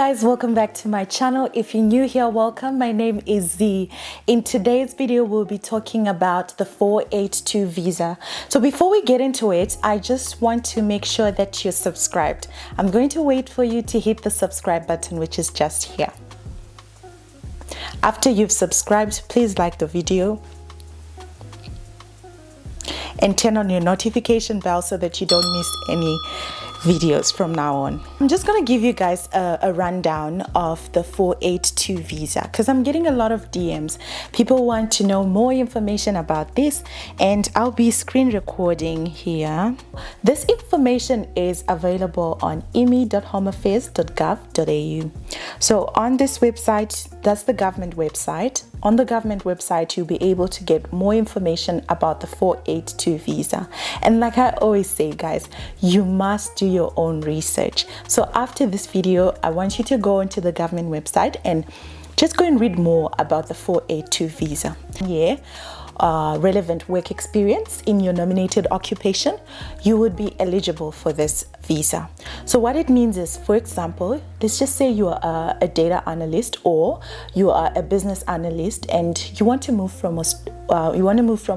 guys, welcome back to my channel. If you're new here, welcome. My name is Z. In today's video, we'll be talking about the 482 visa. So before we get into it, I just want to make sure that you're subscribed. I'm going to wait for you to hit the subscribe button, which is just here. After you've subscribed, please like the video and turn on your notification bell so that you don't miss any videos from now on. I'm just gonna give you guys a rundown of the 482 visa because I'm getting a lot of DMs. People want to know more information about this, and I'll be screen recording here. This information is available on imi.homeaffairs.gov.au. So on this website, that's the government website. On the government website, you'll be able to get more information about the 482 visa. And like I always say, guys, you must do your own research. So after this video, I want you to go into the government website and just go and read more about the 482 visa. Yeah. Relevant work experience in your nominated occupation, you would be eligible for this visa. So what it means is, for example, let's just say you are a data analyst or you are a business analyst and you want to move from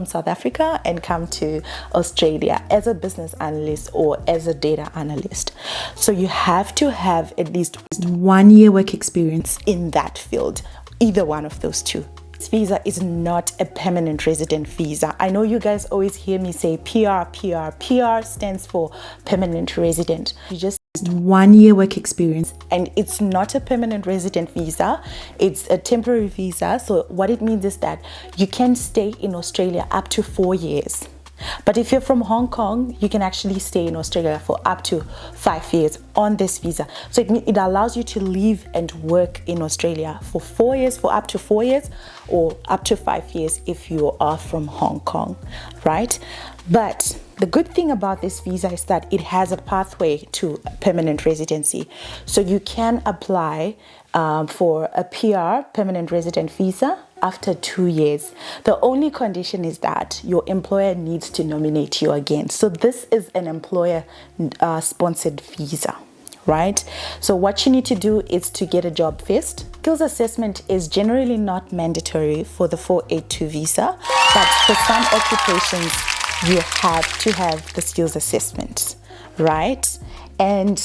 South Africa and come to Australia as a business analyst or as a data analyst. So you have to have at least 1 year work experience in that field, either one of those two. This visa is not a permanent resident visa. I know you guys always hear me say PR. PR stands for permanent resident. You just 1 year work experience, and it's not a permanent resident visa. It's a temporary visa. So what it means is that you can stay in Australia up to 4 years. But if you're from Hong Kong, you can actually stay in Australia for up to 5 years on this visa. So it allows you to live and work in Australia for 4 years, for up to 4 years, or up to 5 years if you are from Hong Kong, right? But the good thing about this visa is that it has a pathway to permanent residency. So you can apply for a PR, permanent resident visa, after 2 years. The only condition is that your employer needs to nominate you again. So this is an employer sponsored visa, right? So what you need to do is to get a job first. Skills assessment is generally not mandatory for the 482 visa, but for some occupations, you have to have the skills assessment, right? And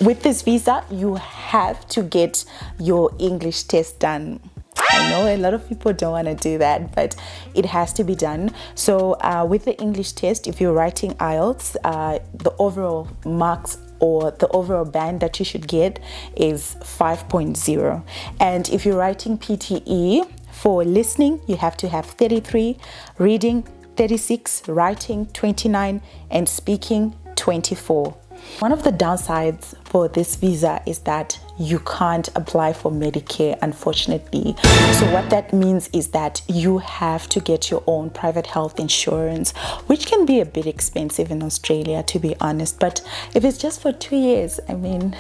with this visa, you have to get your English test done. I know a lot of people don't want to do that, but it has to be done. So with the English test, if you're writing IELTS, the overall marks or the overall band that you should get is 5.0. And if you're writing PTE, for listening, you have to have 33, reading 36, writing 29, and speaking 24. One of the downsides for this visa is that you can't apply for Medicare, unfortunately. So what that means is that you have to get your own private health insurance, which can be a bit expensive in Australia, to be honest. But if it's just for 2 years, I mean,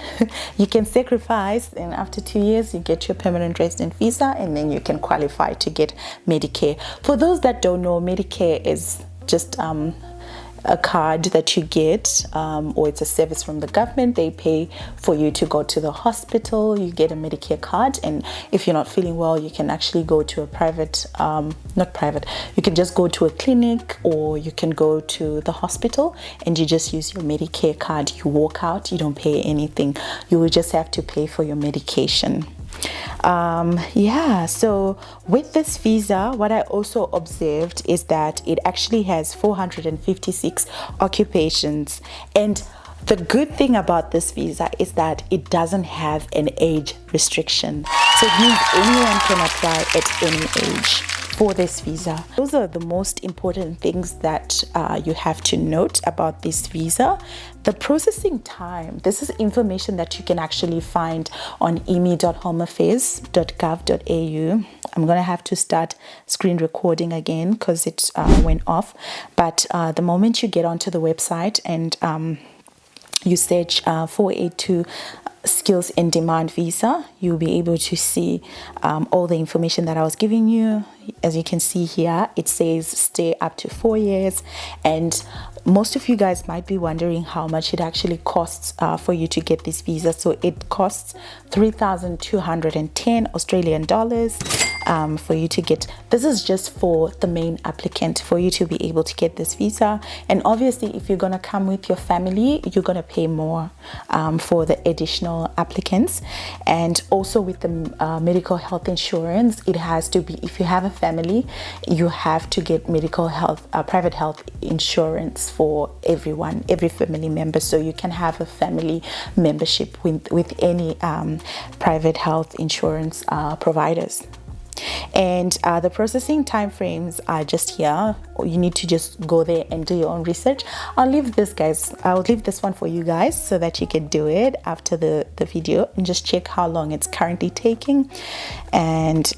you can sacrifice, and after 2 years, you get your permanent resident visa, and then you can qualify to get Medicare. For those that don't know, Medicare is just a card that you get, or it's a service from the government. They pay for you to go to the hospital. You get a Medicare card, and if you're not feeling well, you can actually go to a private, you can just go to a clinic, or you can go to the hospital and you just use your Medicare card. You walk out, you don't pay anything. You will just have to pay for your medication. So with this visa, what I also observed is that it actually has 456 occupations, and the good thing about this visa is that it doesn't have an age restriction. So it means anyone can apply at any age for this visa. Those are the most important things that you have to note about this visa. The processing time, this is information that you can actually find on imi.homeaffairs.gov.au. I'm going to have to start screen recording again because it went off. But the moment you get onto the website and you search 482 skills in demand visa, you'll be able to see all the information that I was giving you. As you can see here, it says stay up to 4 years, and most of you guys might be wondering how much it actually costs for you to get this visa. So it costs 3,210 Australian dollars for you to get. This is just for the main applicant, for you to be able to get this visa. And obviously, if you're gonna come with your family, you're gonna pay more for the additional applicants. And also with the medical health insurance, it has to be, if you have a family, you have to get medical health, private health insurance for everyone, every family member. So you can have a family membership with any private health insurance providers. And the processing time frames are just here. You need to just go there and do your own research. I'll leave this one for you guys so that you can do it after the video and just check how long it's currently taking. And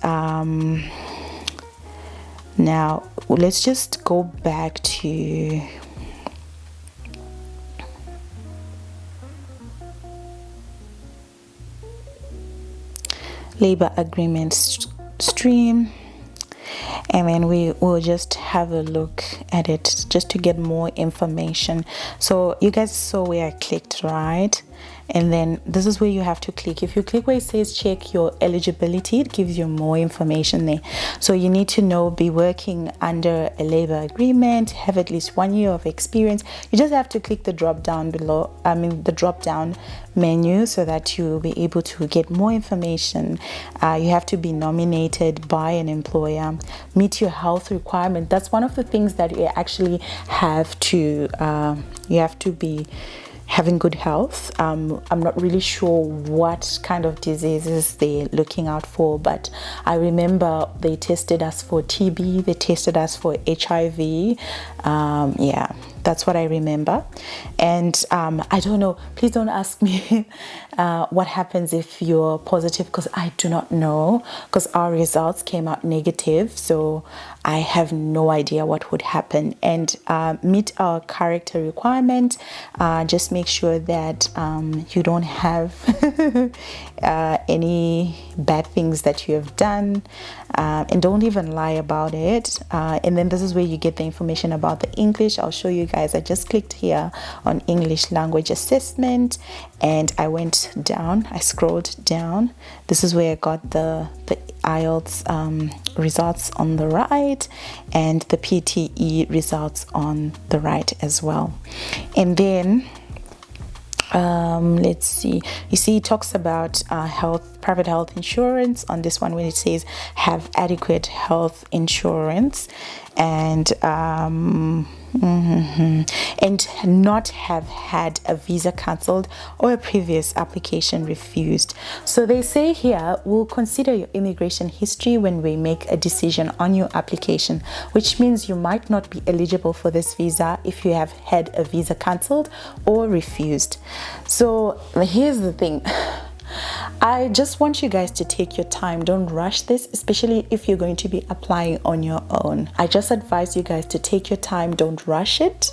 now let's just go back to labor agreement stream, and then we will just have a look at it just to get more information. So you guys saw where I clicked, right? And then this is where you have to click. If you click where it says check your eligibility, it gives you more information there. So you need to be working under a labor agreement, have at least 1 year of experience. You just have to click the drop down below, the drop down menu, so that you'll be able to get more information. You have to be nominated by an employer, meet your health requirement. That's one of the things that you actually have to, you have to be having good health. I'm not really sure what kind of diseases they're looking out for, but I remember they tested us for TB, they tested us for HIV. Yeah, that's what I remember. And I don't know, please don't ask me what happens if you're positive, because I do not know, because our results came out negative. So I have no idea what would happen. And meet our character requirement. Just make sure that you don't have any bad things that you have done, and don't even lie about it. And then this is where you get the information about the English. I'll show you guys. I just clicked here on English language assessment, and I went down, I scrolled down. This is where I got the IELTS results on the right, and the PTE results on the right as well. And then let's see, you see it talks about private health insurance on this one, when it says have adequate health insurance, and and not have had a visa cancelled or a previous application refused. So they say here, we'll consider your immigration history when we make a decision on your application, which means you might not be eligible for this visa if you have had a visa cancelled or refused. So here's the thing. I just want you guys to take your time. Don't rush this, especially if you're going to be applying on your own. I just advise you guys to take your time. Don't rush it.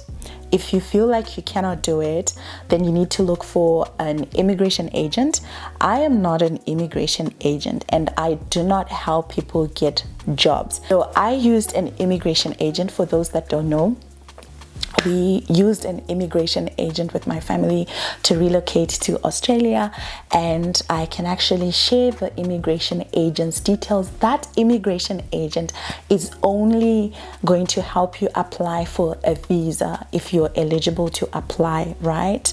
If you feel like you cannot do it, then you need to look for an immigration agent. I am not an immigration agent, and I do not help people get jobs. So I used an immigration agent. For those that don't know, we used an immigration agent with my family to relocate to Australia, and I can actually share the immigration agent's details. That immigration agent is only going to help you apply for a visa if you're eligible to apply, right?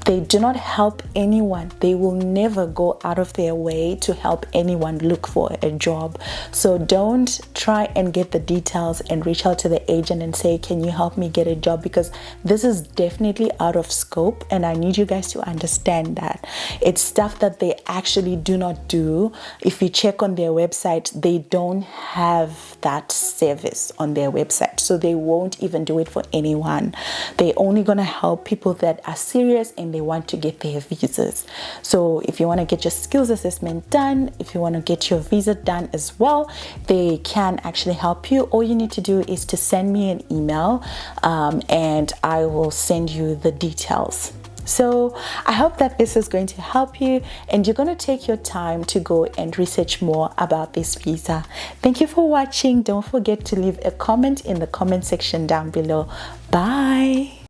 They do not help anyone. They will never go out of their way to help anyone look for a job. So don't try and get the details and reach out to the agent and say, can you help me get a job? Because this is definitely out of scope, and I need you guys to understand that it's stuff that they actually do not do. If you check on their website, they don't have that service on their website, so they won't even do it for anyone. They're only gonna help people that are serious and they want to get their visas. So if you want to get your skills assessment done, if you want to get your visa done as well, they can actually help you. All you need to do is to send me an email, and I will send you the details. So I hope that this is going to help you, and you're going to take your time to go and research more about this visa. Thank you for watching. Don't forget to leave a comment in the comment section down below. Bye.